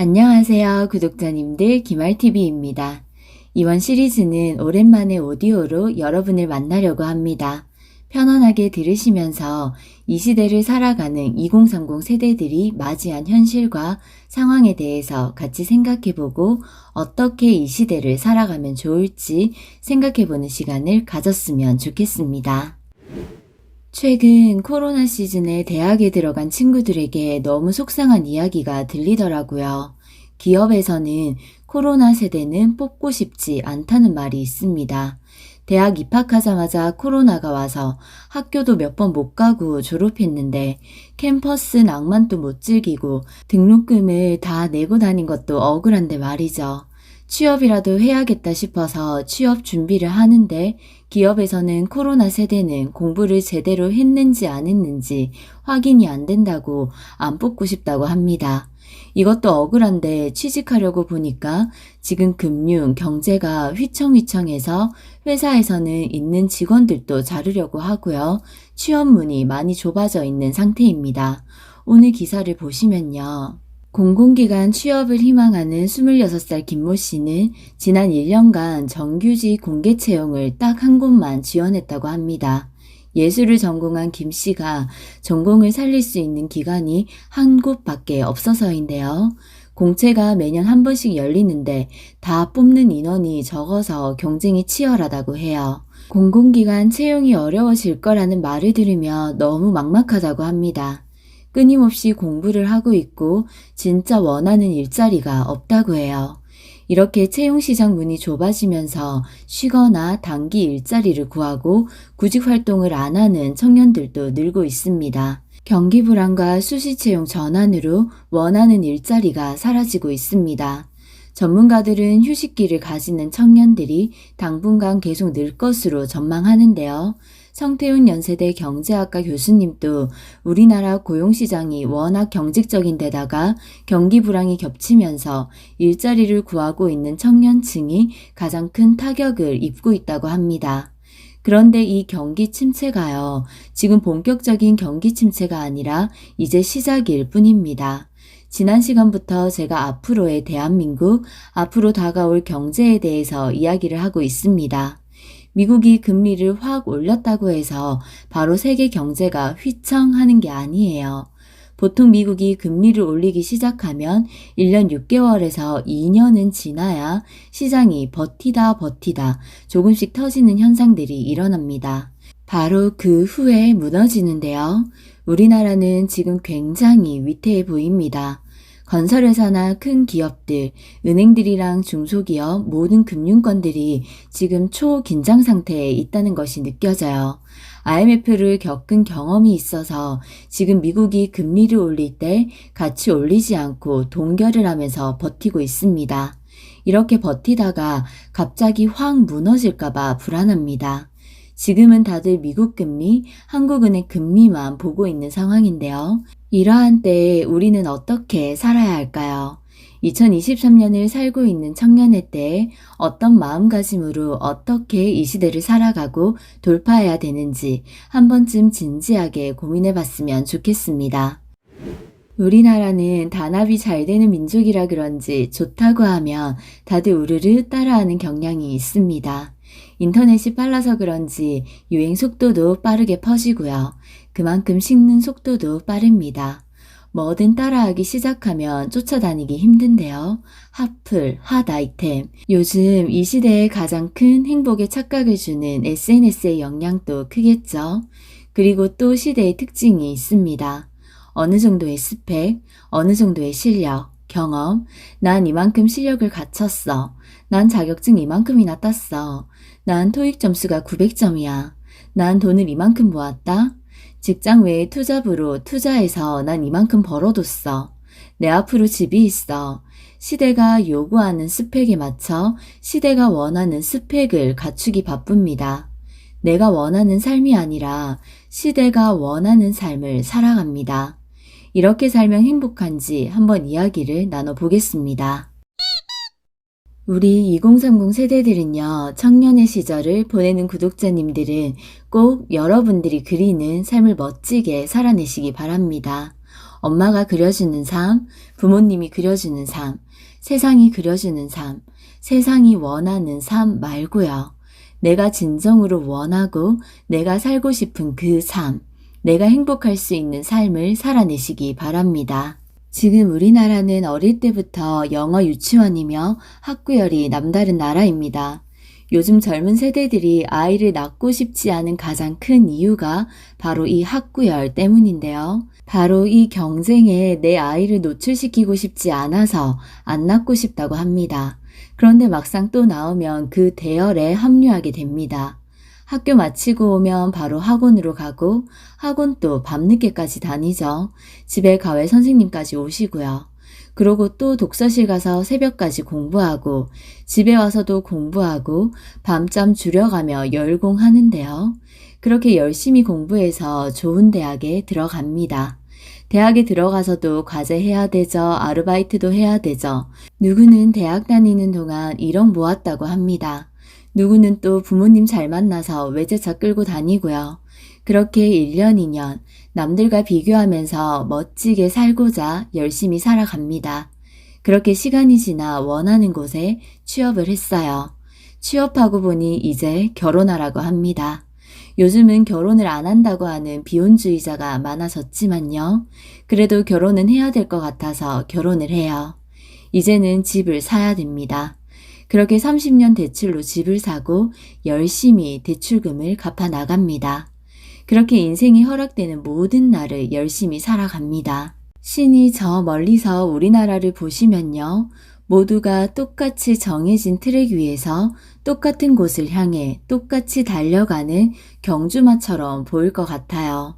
안녕하세요, 구독자님들. 김알TV입니다. 이번 시리즈는 오랜만에 오디오로 여러분을 만나려고 합니다. 편안하게 들으시면서 이 시대를 살아가는 2030 세대들이 맞이한 현실과 상황에 대해서 같이 생각해보고 어떻게 이 시대를 살아가면 좋을지 생각해보는 시간을 가졌으면 좋겠습니다. 최근 코로나 시즌에 대학에 들어간 친구들에게 너무 속상한 이야기가 들리더라고요. 기업에서는 코로나 세대는 뽑고 싶지 않다는 말이 있습니다. 대학 입학하자마자 코로나가 와서 학교도 몇 번 못 가고 졸업했는데 캠퍼스 낭만도 못 즐기고 등록금을 다 내고 다닌 것도 억울한데 말이죠. 취업이라도 해야겠다 싶어서 취업 준비를 하는데 기업에서는 코로나 세대는 공부를 제대로 했는지 안 했는지 확인이 안 된다고 안 뽑고 싶다고 합니다. 이것도 억울한데 취직하려고 보니까 지금 금융, 경제가 휘청휘청해서 회사에서는 있는 직원들도 자르려고 하고요. 취업문이 많이 좁아져 있는 상태입니다. 오늘 기사를 보시면요. 공공기관 취업을 희망하는 26살 김모 씨는 지난 1년간 정규직 공개 채용을 딱 한 곳만 지원했다고 합니다. 예술을 전공한 김 씨가 전공을 살릴 수 있는 기관이 한 곳밖에 없어서인데요. 공채가 매년 한 번씩 열리는데 다 뽑는 인원이 적어서 경쟁이 치열하다고 해요. 공공기관 채용이 어려워질 거라는 말을 들으며 너무 막막하다고 합니다. 끊임없이 공부를 하고 있고 진짜 원하는 일자리가 없다고 해요. 이렇게 채용시장 문이 좁아지면서 쉬거나 단기 일자리를 구하고 구직 활동을 안 하는 청년들도 늘고 있습니다. 경기 불안과 수시 채용 전환으로 원하는 일자리가 사라지고 있습니다. 전문가들은 휴식기를 가지는 청년들이 당분간 계속 늘 것으로 전망하는데요. 성태훈 연세대 경제학과 교수님도 우리나라 고용시장이 워낙 경직적인 데다가 경기 불황이 겹치면서 일자리를 구하고 있는 청년층이 가장 큰 타격을 입고 있다고 합니다. 그런데 이 경기 침체가요, 지금 본격적인 경기 침체가 아니라 이제 시작일 뿐입니다. 지난 시간부터 제가 앞으로의 대한민국, 앞으로 다가올 경제에 대해서 이야기를 하고 있습니다. 미국이 금리를 확 올렸다고 해서 바로 세계 경제가 휘청하는 게 아니에요. 보통 미국이 금리를 올리기 시작하면 1년 6개월에서 2년은 지나야 시장이 버티다 조금씩 터지는 현상들이 일어납니다. 바로 그 후에 무너지는데요. 우리나라는 지금 굉장히 위태해 보입니다. 건설회사나 큰 기업들, 은행들이랑 중소기업, 모든 금융권들이 지금 초긴장 상태에 있다는 것이 느껴져요. IMF를 겪은 경험이 있어서 지금 미국이 금리를 올릴 때 같이 올리지 않고 동결을 하면서 버티고 있습니다. 이렇게 버티다가 갑자기 확 무너질까봐 불안합니다. 지금은 다들 미국 금리, 한국은행 금리만 보고 있는 상황인데요. 이러한 때에 우리는 어떻게 살아야 할까요? 2023년을 살고 있는 청년의 때에 어떤 마음가짐으로 어떻게 이 시대를 살아가고 돌파해야 되는지 한 번쯤 진지하게 고민해 봤으면 좋겠습니다. 우리나라는 단합이 잘 되는 민족이라 그런지 좋다고 하면 다들 우르르 따라하는 경향이 있습니다. 인터넷이 빨라서 그런지 유행 속도도 빠르게 퍼지고요. 그만큼 식는 속도도 빠릅니다. 뭐든 따라하기 시작하면 쫓아다니기 힘든데요. 핫플, 핫 아이템. 요즘 이 시대에 가장 큰 행복의 착각을 주는 SNS의 영향도 크겠죠. 그리고 또 시대의 특징이 있습니다. 어느 정도의 스펙, 어느 정도의 실력, 경험, 난 이만큼 실력을 갖췄어. 난 자격증 이만큼이나 땄어. 난 토익 점수가 900점이야. 난 돈을 이만큼 모았다. 직장 외에 투잡으로 투자해서 난 이만큼 벌어뒀어. 내 앞으로 집이 있어. 시대가 요구하는 스펙에 맞춰 시대가 원하는 스펙을 갖추기 바쁩니다. 내가 원하는 삶이 아니라 시대가 원하는 삶을 살아갑니다. 이렇게 살면 행복한지 한번 이야기를 나눠보겠습니다. 우리 2030 세대들은요, 청년의 시절을 보내는 구독자님들은 꼭 여러분들이 그리는 삶을 멋지게 살아내시기 바랍니다. 엄마가 그려주는 삶, 부모님이 그려주는 삶, 세상이 그려주는 삶, 세상이 원하는 삶 말고요. 내가 진정으로 원하고 내가 살고 싶은 그 삶, 내가 행복할 수 있는 삶을 살아내시기 바랍니다. 지금 우리나라는 어릴 때부터 영어 유치원이며 학구열이 남다른 나라입니다. 요즘 젊은 세대들이 아이를 낳고 싶지 않은 가장 큰 이유가 바로 이 학구열 때문인데요. 바로 이 경쟁에 내 아이를 노출시키고 싶지 않아서 안 낳고 싶다고 합니다. 그런데 막상 또 나오면 그 대열에 합류하게 됩니다. 학교 마치고 오면 바로 학원으로 가고 학원 또 밤늦게까지 다니죠. 집에 가외 선생님까지 오시고요. 그러고 또 독서실 가서 새벽까지 공부하고 집에 와서도 공부하고 밤잠 줄여가며 열공하는데요. 그렇게 열심히 공부해서 좋은 대학에 들어갑니다. 대학에 들어가서도 과제해야 되죠. 아르바이트도 해야 되죠. 누구는 대학 다니는 동안 1억 모았다고 합니다. 누구는 또 부모님 잘 만나서 외제차 끌고 다니고요. 그렇게 1년, 2년 남들과 비교하면서 멋지게 살고자 열심히 살아갑니다. 그렇게 시간이 지나 원하는 곳에 취업을 했어요. 취업하고 보니 이제 결혼하라고 합니다. 요즘은 결혼을 안 한다고 하는 비혼주의자가 많아졌지만요. 그래도 결혼은 해야 될 것 같아서 결혼을 해요. 이제는 집을 사야 됩니다. 그렇게 30년 대출로 집을 사고 열심히 대출금을 갚아 나갑니다. 그렇게 인생이 허락되는 모든 날을 열심히 살아갑니다. 신이 저 멀리서 우리나라를 보시면요. 모두가 똑같이 정해진 트랙 위에서 똑같은 곳을 향해 똑같이 달려가는 경주마처럼 보일 것 같아요.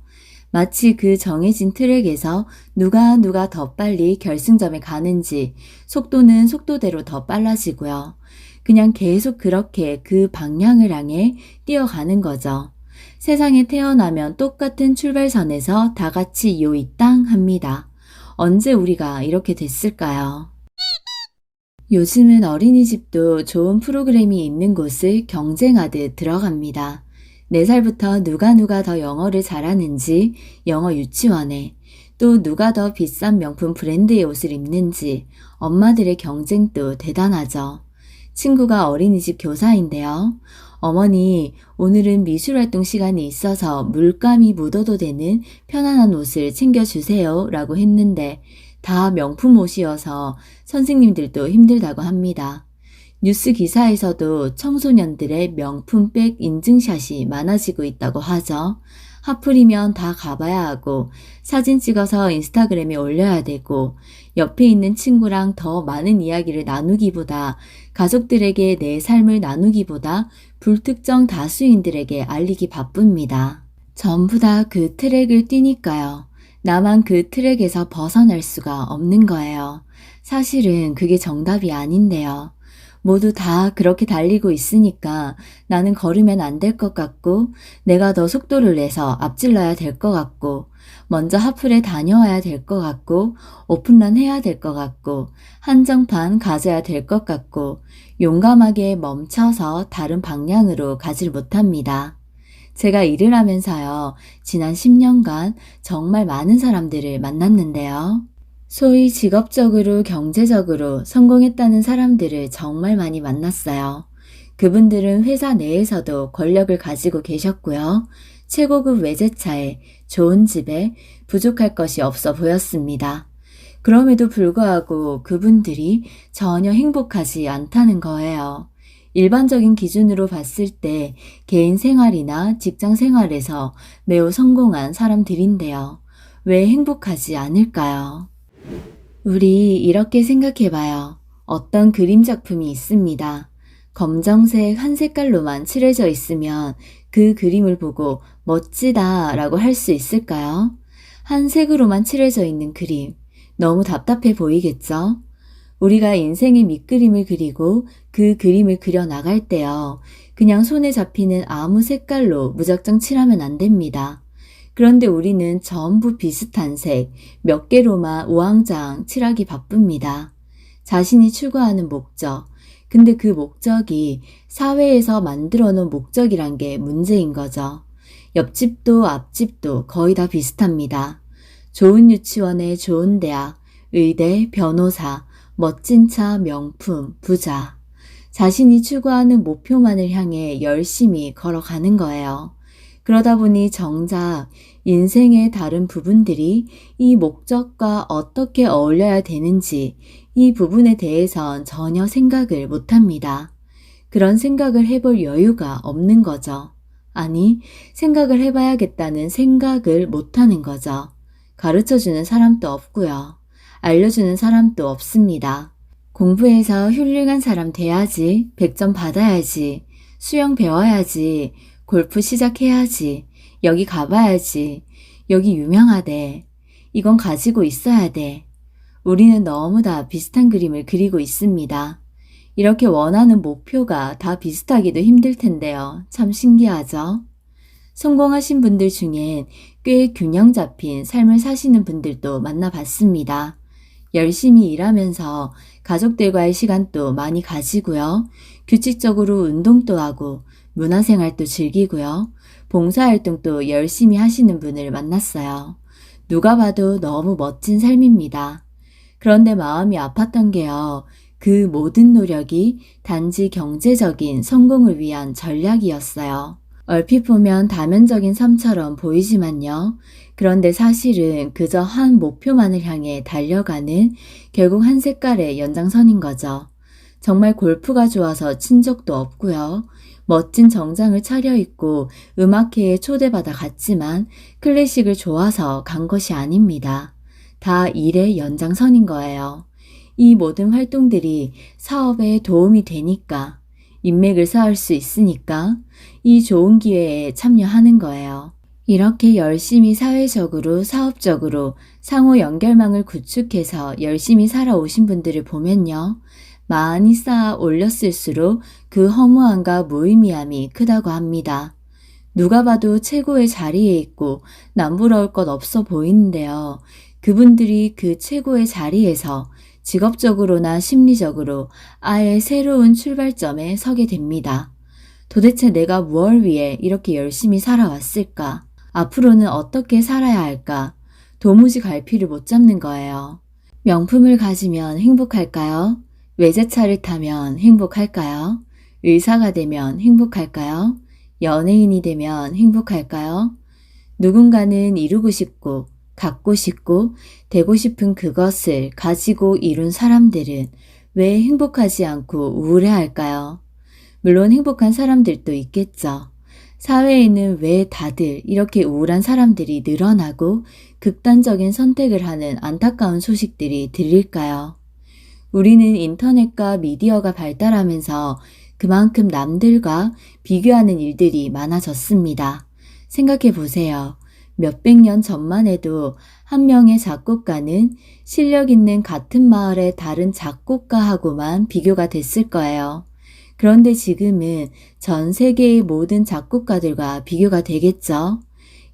마치 그 정해진 트랙에서 누가 더 빨리 결승점에 가는지 속도는 속도대로 더 빨라지고요. 그냥 계속 그렇게 그 방향을 향해 뛰어가는 거죠. 세상에 태어나면 똑같은 출발선에서 다 같이 요이 땅 합니다. 언제 우리가 이렇게 됐을까요? 요즘은 어린이집도 좋은 프로그램이 있는 곳을 경쟁하듯 들어갑니다. 4살부터 누가 더 영어를 잘하는지 영어 유치원에, 또 누가 더 비싼 명품 브랜드의 옷을 입는지 엄마들의 경쟁도 대단하죠. 친구가 어린이집 교사인데요. 어머니, 오늘은 미술활동 시간이 있어서 물감이 묻어도 되는 편안한 옷을 챙겨주세요 라고 했는데 다 명품 옷이어서 선생님들도 힘들다고 합니다. 뉴스 기사에서도 청소년들의 명품백 인증샷이 많아지고 있다고 하죠. 하플이면 다 가봐야 하고 사진 찍어서 인스타그램에 올려야 되고 옆에 있는 친구랑 더 많은 이야기를 나누기보다 가족들에게 내 삶을 나누기보다 불특정 다수인들에게 알리기 바쁩니다. 전부 다 그 트랙을 뛰니까요. 나만 그 트랙에서 벗어날 수가 없는 거예요. 사실은 그게 정답이 아닌데요. 모두 다 그렇게 달리고 있으니까 나는 걸으면 안 될 것 같고 내가 더 속도를 내서 앞질러야 될 것 같고 먼저 하플에 다녀와야 될 것 같고 오픈런 해야 될 것 같고 한정판 가져야 될 것 같고 용감하게 멈춰서 다른 방향으로 가질 못합니다. 제가 일을 하면서요. 지난 10년간 정말 많은 사람들을 만났는데요. 소위 직업적으로 경제적으로 성공했다는 사람들을 정말 많이 만났어요. 그분들은 회사 내에서도 권력을 가지고 계셨고요. 최고급 외제차에 좋은 집에 부족할 것이 없어 보였습니다. 그럼에도 불구하고 그분들이 전혀 행복하지 않다는 거예요. 일반적인 기준으로 봤을 때 개인 생활이나 직장 생활에서 매우 성공한 사람들인데요. 왜 행복하지 않을까요? 우리 이렇게 생각해봐요. 어떤 그림 작품이 있습니다. 검정색 한 색깔로만 칠해져 있으면 그 그림을 보고 멋지다 라고 할 수 있을까요? 한 색으로만 칠해져 있는 그림, 너무 답답해 보이겠죠? 우리가 인생의 밑그림을 그리고 그 그림을 그려 나갈 때요. 그냥 손에 잡히는 아무 색깔로 무작정 칠하면 안 됩니다. 그런데 우리는 전부 비슷한 색, 몇 개로만 우왕좌왕 칠하기 바쁩니다. 자신이 추구하는 목적, 근데 그 목적이 사회에서 만들어 놓은 목적이란 게 문제인 거죠. 옆집도 앞집도 거의 다 비슷합니다. 좋은 유치원에 좋은 대학, 의대, 변호사, 멋진 차, 명품, 부자. 자신이 추구하는 목표만을 향해 열심히 걸어가는 거예요. 그러다 보니 정작 인생의 다른 부분들이 이 목적과 어떻게 어울려야 되는지 이 부분에 대해선 전혀 생각을 못합니다. 그런 생각을 해볼 여유가 없는 거죠. 아니, 생각을 해봐야겠다는 생각을 못하는 거죠. 가르쳐주는 사람도 없고요. 알려주는 사람도 없습니다. 공부해서 훌륭한 사람 돼야지, 100점 받아야지, 수영 배워야지, 골프 시작해야지, 여기 가봐야지, 여기 유명하대, 이건 가지고 있어야 돼. 우리는 너무 다 비슷한 그림을 그리고 있습니다. 이렇게 원하는 목표가 다 비슷하기도 힘들 텐데요. 참 신기하죠? 성공하신 분들 중엔 꽤 균형 잡힌 삶을 사시는 분들도 만나봤습니다. 열심히 일하면서 가족들과의 시간도 많이 가지고요. 규칙적으로 운동도 하고 문화생활도 즐기고요. 봉사활동도 열심히 하시는 분을 만났어요. 누가 봐도 너무 멋진 삶입니다. 그런데 마음이 아팠던 게요. 그 모든 노력이 단지 경제적인 성공을 위한 전략이었어요. 얼핏 보면 다면적인 삶처럼 보이지만요. 그런데 사실은 그저 한 목표만을 향해 달려가는 결국 한 색깔의 연장선인 거죠. 정말 골프가 좋아서 친 적도 없고요. 멋진 정장을 차려입고 음악회에 초대받아 갔지만 클래식을 좋아서 간 것이 아닙니다. 다 일의 연장선인 거예요. 이 모든 활동들이 사업에 도움이 되니까, 인맥을 쌓을 수 있으니까 이 좋은 기회에 참여하는 거예요. 이렇게 열심히 사회적으로, 사업적으로 상호 연결망을 구축해서 열심히 살아오신 분들을 보면요. 많이 쌓아 올렸을수록 그 허무함과 무의미함이 크다고 합니다. 누가 봐도 최고의 자리에 있고 남부러울 것 없어 보이는데요. 그분들이 그 최고의 자리에서 직업적으로나 심리적으로 아예 새로운 출발점에 서게 됩니다. 도대체 내가 무엇을 위해 이렇게 열심히 살아왔을까? 앞으로는 어떻게 살아야 할까? 도무지 갈피를 못 잡는 거예요. 명품을 가지면 행복할까요? 외제차를 타면 행복할까요? 의사가 되면 행복할까요? 연예인이 되면 행복할까요? 누군가는 이루고 싶고 갖고 싶고 되고 싶은 그것을 가지고 이룬 사람들은 왜 행복하지 않고 우울해할까요? 물론 행복한 사람들도 있겠죠. 사회에는 왜 다들 이렇게 우울한 사람들이 늘어나고 극단적인 선택을 하는 안타까운 소식들이 들릴까요? 우리는 인터넷과 미디어가 발달하면서 그만큼 남들과 비교하는 일들이 많아졌습니다. 생각해 보세요. 몇백 년 전만 해도 한 명의 작곡가는 실력 있는 같은 마을의 다른 작곡가하고만 비교가 됐을 거예요. 그런데 지금은 전 세계의 모든 작곡가들과 비교가 되겠죠.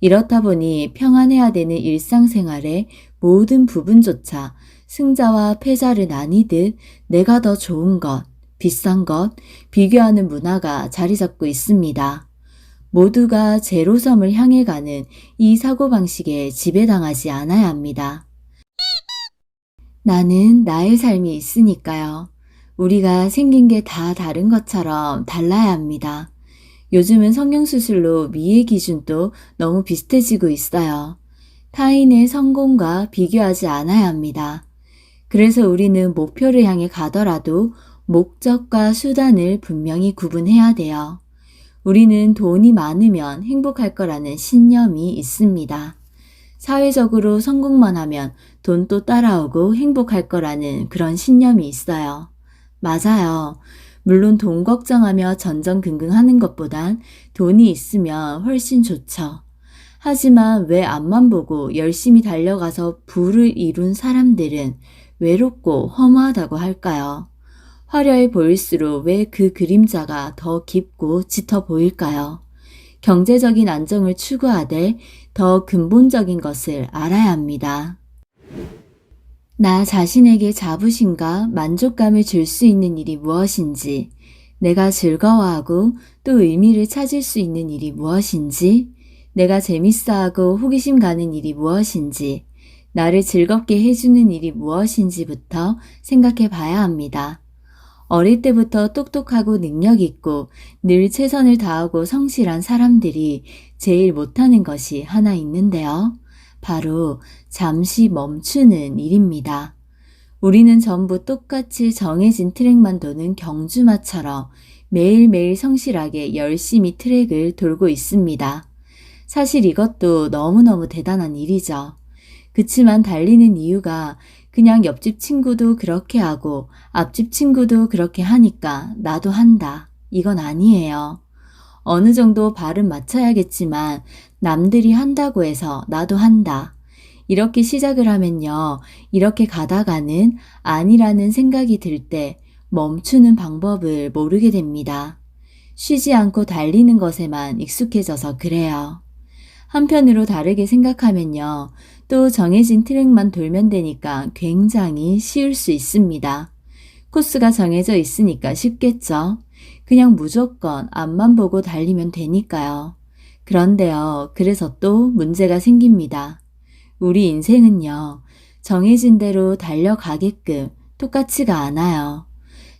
이렇다 보니 평안해야 되는 일상생활의 모든 부분조차 승자와 패자를 나뉘듯 내가 더 좋은 것, 비싼 것, 비교하는 문화가 자리 잡고 있습니다. 모두가 제로섬을 향해 가는 이 사고방식에 지배당하지 않아야 합니다. 나는 나의 삶이 있으니까요. 우리가 생긴 게 다 다른 것처럼 달라야 합니다. 요즘은 성형수술로 미의 기준도 너무 비슷해지고 있어요. 타인의 성공과 비교하지 않아야 합니다. 그래서 우리는 목표를 향해 가더라도 목적과 수단을 분명히 구분해야 돼요. 우리는 돈이 많으면 행복할 거라는 신념이 있습니다. 사회적으로 성공만 하면 돈도 따라오고 행복할 거라는 그런 신념이 있어요. 맞아요. 물론 돈 걱정하며 전전긍긍하는 것보단 돈이 있으면 훨씬 좋죠. 하지만 왜 앞만 보고 열심히 달려가서 부를 이룬 사람들은 외롭고 허무하다고 할까요? 화려해 보일수록 왜 그 그림자가 더 깊고 짙어 보일까요? 경제적인 안정을 추구하되 더 근본적인 것을 알아야 합니다. 나 자신에게 자부심과 만족감을 줄 수 있는 일이 무엇인지, 내가 즐거워하고 또 의미를 찾을 수 있는 일이 무엇인지, 내가 재밌어하고 호기심 가는 일이 무엇인지, 나를 즐겁게 해주는 일이 무엇인지부터 생각해 봐야 합니다. 어릴 때부터 똑똑하고 능력 있고 늘 최선을 다하고 성실한 사람들이 제일 못하는 것이 하나 있는데요. 바로 잠시 멈추는 일입니다. 우리는 전부 똑같이 정해진 트랙만 도는 경주마처럼 매일매일 성실하게 열심히 트랙을 돌고 있습니다. 사실 이것도 너무너무 대단한 일이죠. 그치만 달리는 이유가 그냥 옆집 친구도 그렇게 하고 앞집 친구도 그렇게 하니까 나도 한다. 이건 아니에요. 어느 정도 발은 맞춰야겠지만 남들이 한다고 해서 나도 한다. 이렇게 시작을 하면요. 이렇게 가다가는 아니라는 생각이 들 때 멈추는 방법을 모르게 됩니다. 쉬지 않고 달리는 것에만 익숙해져서 그래요. 한편으로 다르게 생각하면요. 또 정해진 트랙만 돌면 되니까 굉장히 쉬울 수 있습니다. 코스가 정해져 있으니까 쉽겠죠. 그냥 무조건 앞만 보고 달리면 되니까요. 그런데요. 그래서 또 문제가 생깁니다. 우리 인생은요. 정해진 대로 달려가게끔 똑같지가 않아요.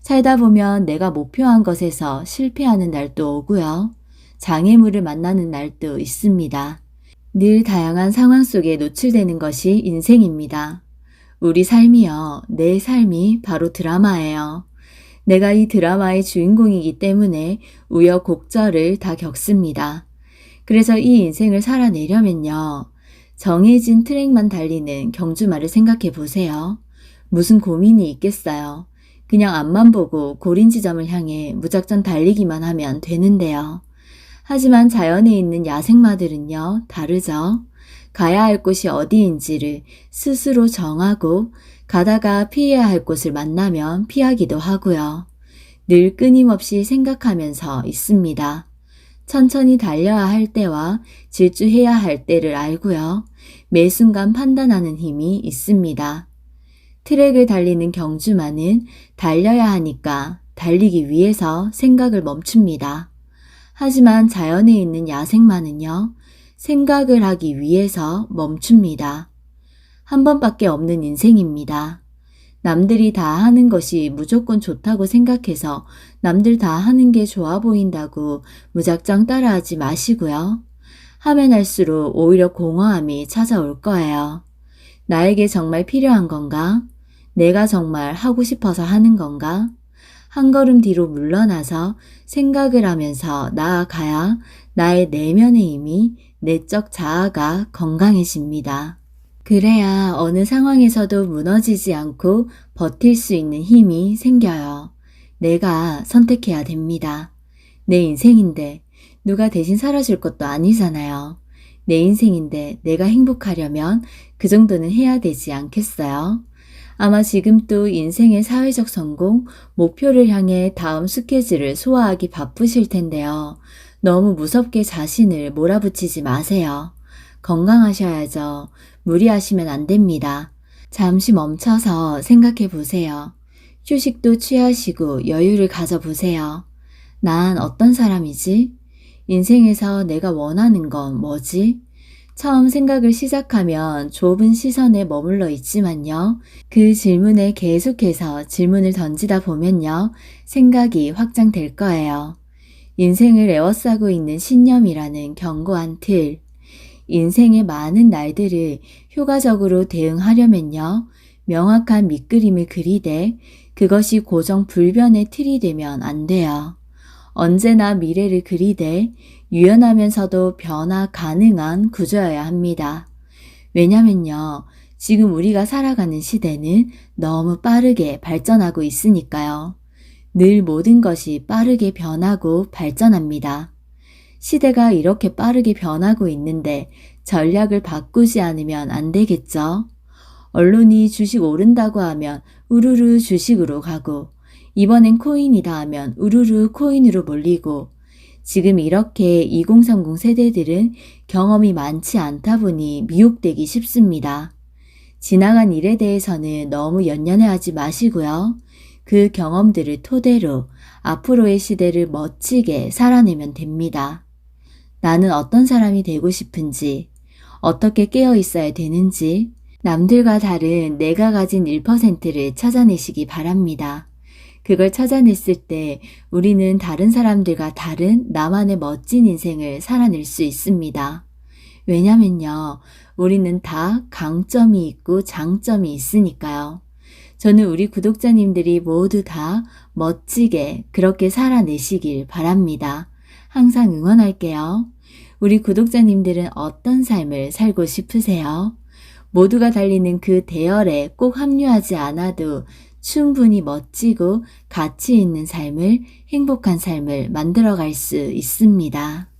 살다 보면 내가 목표한 것에서 실패하는 날도 오고요. 장애물을 만나는 날도 있습니다. 늘 다양한 상황 속에 노출되는 것이 인생입니다. 우리 삶이요. 내 삶이 바로 드라마예요. 내가 이 드라마의 주인공이기 때문에 우여곡절을 다 겪습니다. 그래서 이 인생을 살아내려면요. 정해진 트랙만 달리는 경주마를 생각해 보세요. 무슨 고민이 있겠어요. 그냥 앞만 보고 고린 지점을 향해 무작정 달리기만 하면 되는데요. 하지만 자연에 있는 야생마들은요, 다르죠. 가야 할 곳이 어디인지를 스스로 정하고 가다가 피해야 할 곳을 만나면 피하기도 하고요. 늘 끊임없이 생각하면서 있습니다. 천천히 달려야 할 때와 질주해야 할 때를 알고요. 매 순간 판단하는 힘이 있습니다. 트랙을 달리는 경주마는 달려야 하니까 달리기 위해서 생각을 멈춥니다. 하지만 자연에 있는 야생마는요. 생각을 하기 위해서 멈춥니다. 한 번밖에 없는 인생입니다. 남들이 다 하는 것이 무조건 좋다고 생각해서 남들 다 하는 게 좋아 보인다고 무작정 따라하지 마시고요. 하면 할수록 오히려 공허함이 찾아올 거예요. 나에게 정말 필요한 건가? 내가 정말 하고 싶어서 하는 건가? 한 걸음 뒤로 물러나서 생각을 하면서 나아가야 나의 내면의 힘이 내적 자아가 건강해집니다. 그래야 어느 상황에서도 무너지지 않고 버틸 수 있는 힘이 생겨요. 내가 선택해야 됩니다. 내 인생인데 누가 대신 살아줄 것도 아니잖아요. 내 인생인데 내가 행복하려면 그 정도는 해야 되지 않겠어요? 아마 지금 또 인생의 사회적 성공, 목표를 향해 다음 스케줄을 소화하기 바쁘실 텐데요. 너무 무섭게 자신을 몰아붙이지 마세요. 건강하셔야죠. 무리하시면 안 됩니다. 잠시 멈춰서 생각해 보세요. 휴식도 취하시고 여유를 가져보세요. 난 어떤 사람이지? 인생에서 내가 원하는 건 뭐지? 처음 생각을 시작하면 좁은 시선에 머물러 있지만요. 그 질문에 계속해서 질문을 던지다 보면요. 생각이 확장될 거예요. 인생을 에워싸고 있는 신념이라는 견고한 틀. 인생의 많은 날들을 효과적으로 대응하려면요. 명확한 밑그림을 그리되 그것이 고정 불변의 틀이 되면 안 돼요. 언제나 미래를 그리되 유연하면서도 변화 가능한 구조여야 합니다. 왜냐면요. 지금 우리가 살아가는 시대는 너무 빠르게 발전하고 있으니까요. 늘 모든 것이 빠르게 변하고 발전합니다. 시대가 이렇게 빠르게 변하고 있는데 전략을 바꾸지 않으면 안 되겠죠? 언론이 주식 오른다고 하면 우르르 주식으로 가고 이번엔 코인이다 하면 우르르 코인으로 몰리고 지금 이렇게 2030 세대들은 경험이 많지 않다 보니 미혹되기 쉽습니다. 지나간 일에 대해서는 너무 연연해하지 마시고요. 그 경험들을 토대로 앞으로의 시대를 멋지게 살아내면 됩니다. 나는 어떤 사람이 되고 싶은지, 어떻게 깨어 있어야 되는지, 남들과 다른 내가 가진 1%를 찾아내시기 바랍니다. 그걸 찾아냈을 때 우리는 다른 사람들과 다른 나만의 멋진 인생을 살아낼 수 있습니다. 왜냐면요, 우리는 다 강점이 있고 장점이 있으니까요. 저는 우리 구독자님들이 모두 다 멋지게 그렇게 살아내시길 바랍니다. 항상 응원할게요. 우리 구독자님들은 어떤 삶을 살고 싶으세요? 모두가 달리는 그 대열에 꼭 합류하지 않아도 충분히 멋지고 가치 있는 삶을, 행복한 삶을 만들어갈 수 있습니다.